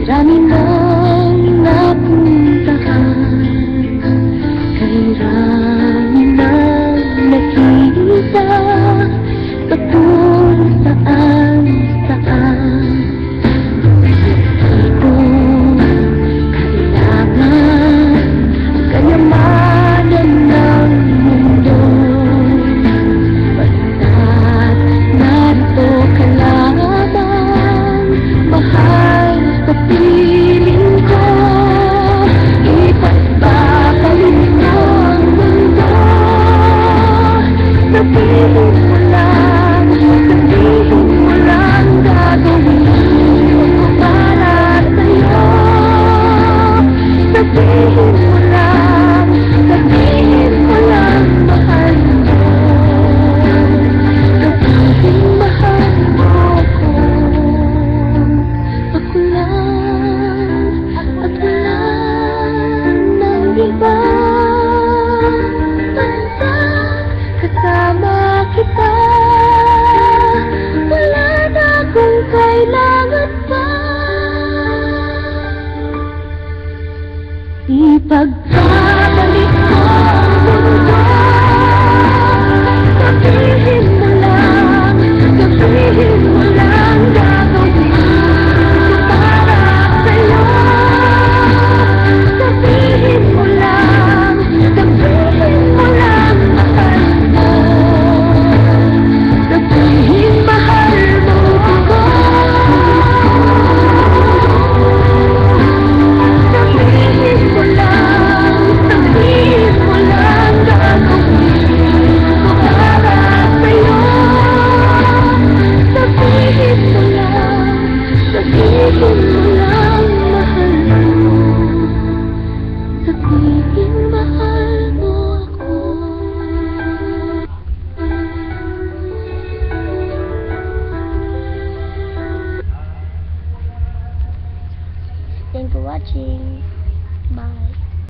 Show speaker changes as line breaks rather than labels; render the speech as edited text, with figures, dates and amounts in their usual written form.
Marami nang napuntahan, kairami nang nakita, sa kung saan saan. Dito kailangan kayamanan ng mundo, basta't narito ka lamang, mahal sa piling ko. Ipagpapalit mo ang mundo, sabihin mo lang, sabihin mo lang gagawin ko para sa'yo. Sabihin mo lang, sabihin mo lang mahal mo. Sabihin mahal mo ako. Ako lang at wala ng iba. Basta't kasama kita, wala na akong kailangan pa. Ipagpabalik ko ang mundo, sabihin mo lang, sabihin mo lang gagawin ko para sa'yo. Sabihin mo lang, sabihin mo lang mahal mo. Sabihin mahal mo ako. Sabihin mo lang, sabihin mo lang gagawin ko para sa'yo. Sabihin mo lang, sabihin mo lang mahal mo. Sabihin mahal mo ako. Thanks for watching.